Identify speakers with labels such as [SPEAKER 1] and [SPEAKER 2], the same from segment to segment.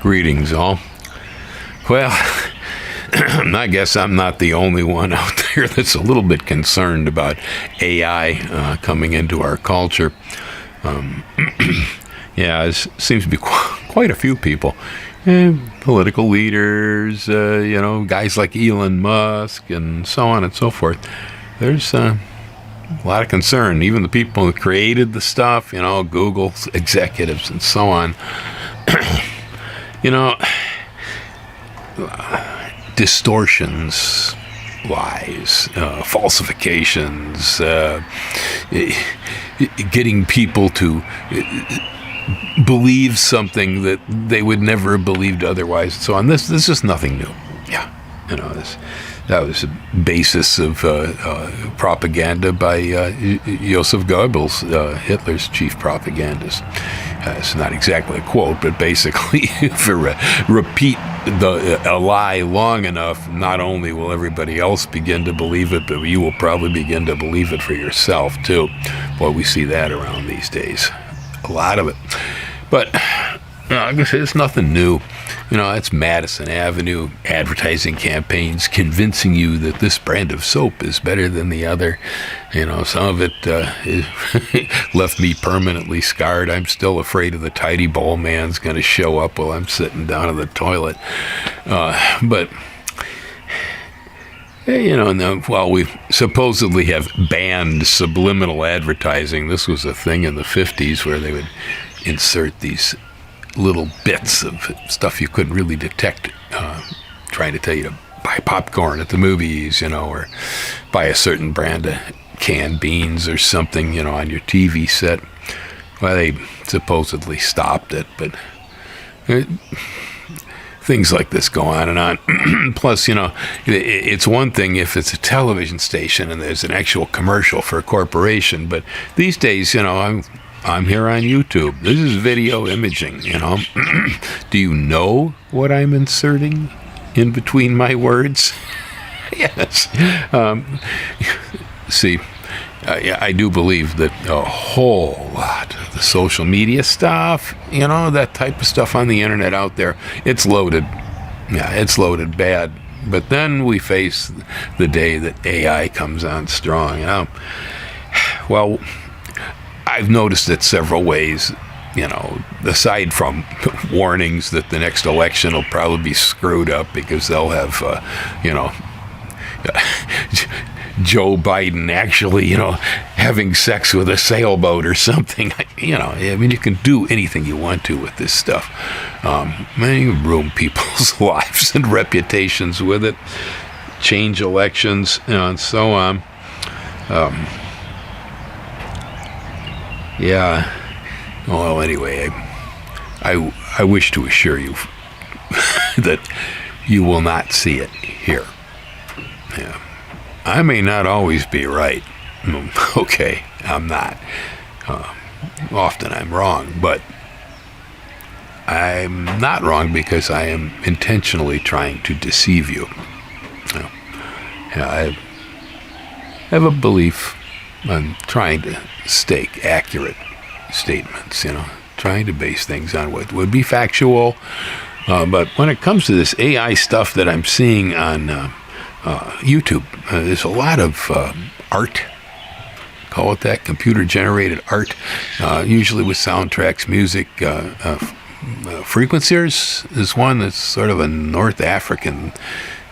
[SPEAKER 1] Greetings, all. Well, I guess I'm not the only one out there that's a little bit concerned about AI coming into our culture. Yeah, there seems to be quite a few people. Political leaders, guys like Elon Musk and so on and so forth. There's a lot of concern. Even the people who created the stuff, Google executives and so on. Distortions, lies, falsifications, getting people to believe something that they would never have believed otherwise, and so on. This is nothing new. Yeah, that was the basis of propaganda by Joseph Goebbels, Hitler's chief propagandist. It's not exactly a quote, but basically, if you repeat a lie long enough, not only will everybody else begin to believe it, but you will probably begin to believe it for yourself, too. Boy, we see that around these days. A lot of it. But I guess it's nothing new. It's Madison Avenue advertising campaigns convincing you that this brand of soap is better than the other. Some of it left me permanently scarred. I'm still afraid of the tidy bowl man's going to show up while I'm sitting down in the toilet. But while we supposedly have banned subliminal advertising, this was a thing in the 50s where they would insert these little bits of stuff you couldn't really detect, trying to tell you to buy popcorn at the movies, or buy a certain brand of canned beans or something, on your TV set. Well, they supposedly stopped it, but things like this go on and on. Plus, it's one thing if it's a television station and there's an actual commercial for a corporation, but these days, I'm here on YouTube. This is video imaging, Do you know what I'm inserting in between my words? Yes. See, I do believe that a whole lot of the social media stuff, that type of stuff on the internet out there, it's loaded. Yeah, it's loaded bad. But then we face the day that AI comes on strong, Well, I've noticed it several ways, aside from warnings that the next election will probably be screwed up because they'll have, Joe Biden actually, having sex with a sailboat or something. You can do anything you want to with this stuff. You ruin people's lives and reputations with it, change elections, and so on. Yeah. Well, anyway, I wish to assure you that you will not see it here. Yeah. I may not always be right. Okay, I'm not. Often I'm wrong, but I'm not wrong because I am intentionally trying to deceive you. I have a belief. I'm trying to stake accurate statements, trying to base things on what would be factual. But when it comes to this AI stuff that I'm seeing on YouTube, there's a lot of art, call it that, computer-generated art, usually with soundtracks, music. Frequencers is one that's sort of a North African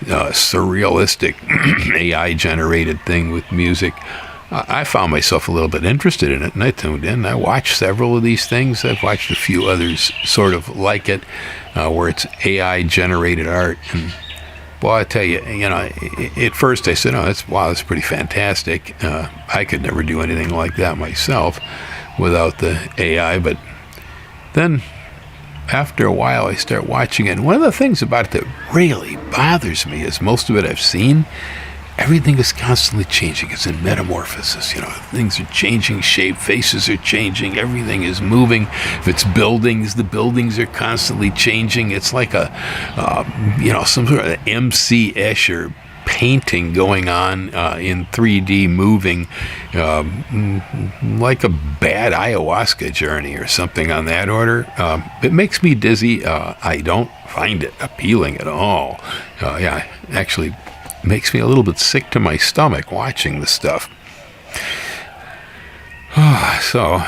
[SPEAKER 1] surrealistic AI-generated thing with music. I found myself a little bit interested in it, and I tuned in. I watched several of these things. I've watched a few others sort of like it, where it's AI-generated art. And, well, I tell you, at first I said, that's pretty fantastic. I could never do anything like that myself without the AI. But then, after a while, I start watching it. And one of the things about it that really bothers me is most of it I've seen, everything is constantly changing. It's in metamorphosis. Things are changing shape, faces are changing, everything is moving. If it's buildings, the buildings are constantly changing. It's like some sort of MC Escher painting going on in 3D, moving like a bad ayahuasca journey or something on that order. It makes me dizzy. I don't find it appealing at all. Yeah, actually makes me a little bit sick to my stomach watching the stuff. So,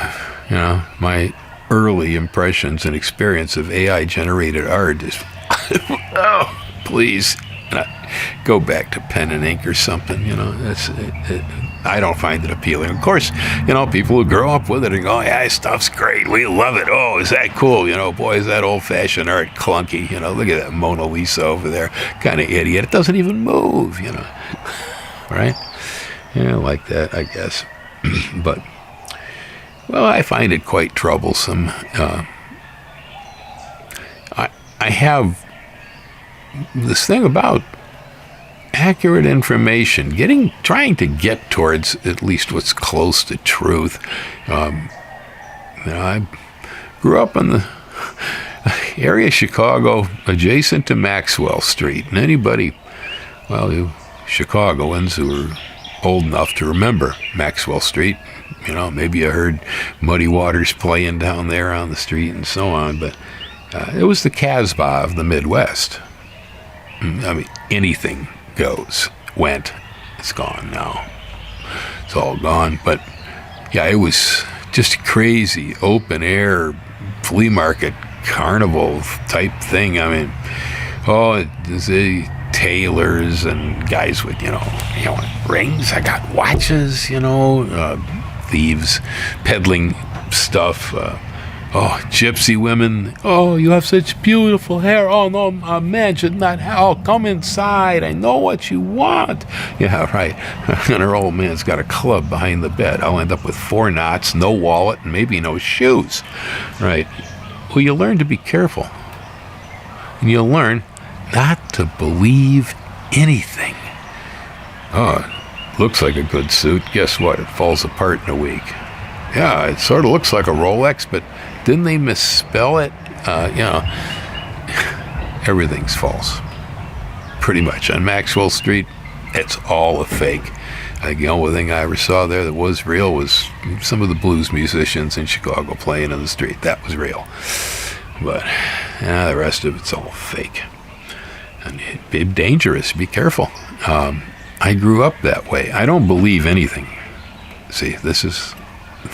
[SPEAKER 1] my early impressions and experience of AI-generated art is, oh, please, go back to pen and ink or something. I don't find it appealing. Of course, people who grow up with it and go, yeah, this stuff's great, we love it. Oh, is that cool? Boy, is that old-fashioned art clunky. Look at that Mona Lisa over there, kind of idiot. It doesn't even move. Right? Yeah, like that, I guess. But, well, I find it quite troublesome. I have this thing about accurate information, trying to get towards at least what's close to truth. I grew up in the area of Chicago adjacent to Maxwell Street, and anybody, you Chicagoans who are old enough to remember Maxwell Street, maybe you heard Muddy Waters playing down there on the street and so on, but it was the Casbah of the Midwest. I mean, anything went. It's gone now. It's all gone. But yeah, it was just crazy open air flea market carnival type thing. I mean, the tailors and guys with rings. I got watches. Thieves peddling stuff. Gypsy women. Oh, you have such beautiful hair. Oh, no, imagine that. Oh, come inside. I know what you want. Yeah, right. And her old man's got a club behind the bed. I'll end up with 4 knots, no wallet, and maybe no shoes. Right. Well, you learn to be careful. And you learn not to believe anything. Oh, looks like a good suit. Guess what? It falls apart in a week. Yeah, it sort of looks like a Rolex, but didn't they misspell it? Everything's false. Pretty much. On Maxwell Street, it's all a fake. The only thing I ever saw there that was real was some of the blues musicians in Chicago playing in the street. That was real. But the rest of it's all fake. And it's dangerous. Be careful. I grew up that way. I don't believe anything. See, this is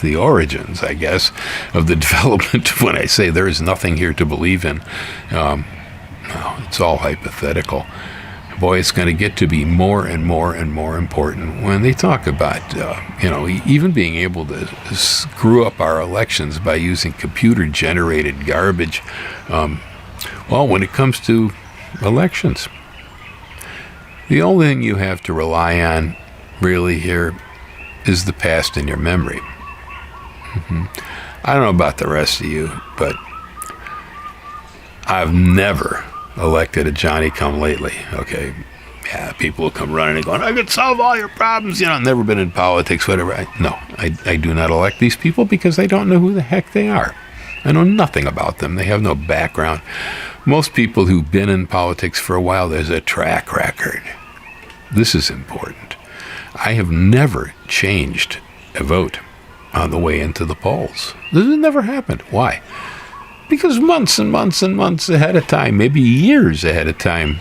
[SPEAKER 1] the origins, I guess, of the development. When I say there is nothing here to believe in, it's all hypothetical. Boy, it's going to get to be more and more and more important when they talk about, even being able to screw up our elections by using computer-generated garbage. When it comes to elections, the only thing you have to rely on, really, here, is the past in your memory. I don't know about the rest of you, but I've never elected a Johnny-come-lately. Okay, yeah, people will come running and going, I could solve all your problems. Never been in politics, whatever. I do not elect these people because I don't know who the heck they are. I know nothing about them. They have no background. Most people who've been in politics for a while, there's a track record. This is important. I have never changed a vote on the way into the polls. This has never happened. Why? Because months and months and months ahead of time, maybe years ahead of time,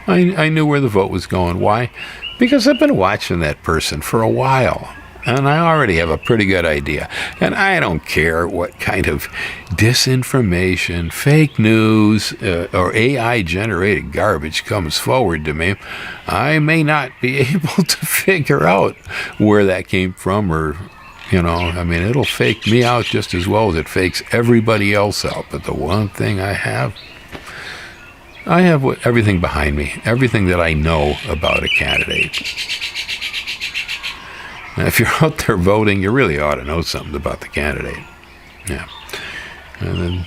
[SPEAKER 1] I knew where the vote was going. Why? Because I've been watching that person for a while, and I already have a pretty good idea. And I don't care what kind of disinformation, fake news, or AI-generated garbage comes forward to me. I may not be able to figure out where that came from, or it'll fake me out just as well as it fakes everybody else out. But the one thing I have everything behind me, everything that I know about a candidate. Now, if you're out there voting, you really ought to know something about the candidate. Yeah. And then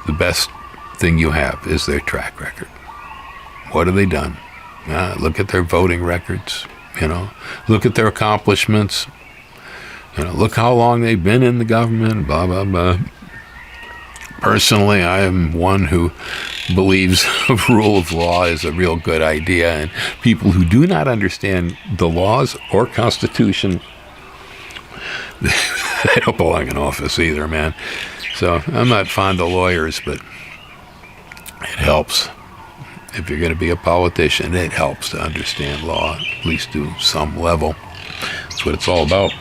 [SPEAKER 1] the best thing you have is their track record. What have they done? Look at their voting records. Look at their accomplishments. Look how long they've been in the government, blah, blah, blah. Personally, I am one who believes a rule of law is a real good idea, and people who do not understand the laws or Constitution, they don't belong in office either, man. So I'm not fond of lawyers, but it helps. If you're going to be a politician, it helps to understand law, at least to some level. That's what it's all about.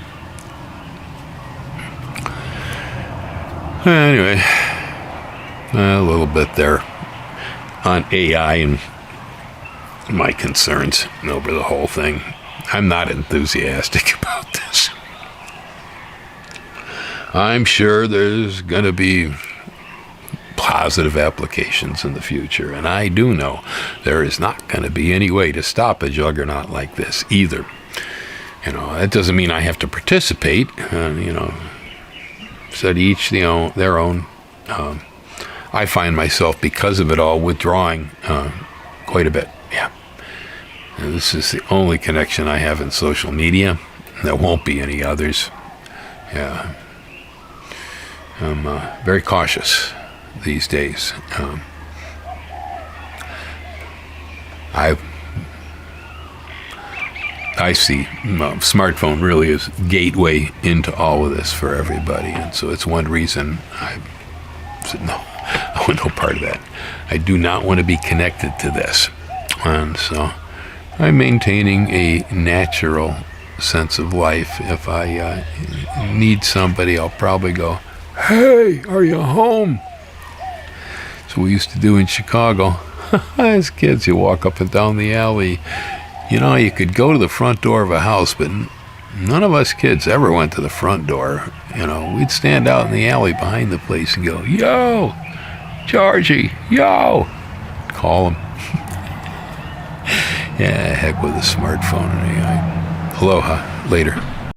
[SPEAKER 1] Anyway, a little bit there on AI and my concerns over the whole thing. I'm not enthusiastic about this. I'm sure there's going to be positive applications in the future, and I do know there is not going to be any way to stop a juggernaut like this either. That doesn't mean I have to participate. Said each their own. I find myself, because of it all, withdrawing quite a bit. Yeah. And this is the only connection I have in social media. There won't be any others. Yeah. I'm very cautious these days. I see smartphone really is gateway into all of this for everybody, and so it's one reason I said no. I want no part of that. I do not want to be connected to this, and so I'm maintaining a natural sense of life. If I need somebody, I'll probably go, "Hey, are you home?" That's what we used to do in Chicago. As kids, you walk up and down the alley. You could go to the front door of a house, but none of us kids ever went to the front door. We'd stand out in the alley behind the place and go, "Yo, Georgie, yo." Call him. Yeah, heck with a smartphone. Anyway. Aloha. Later.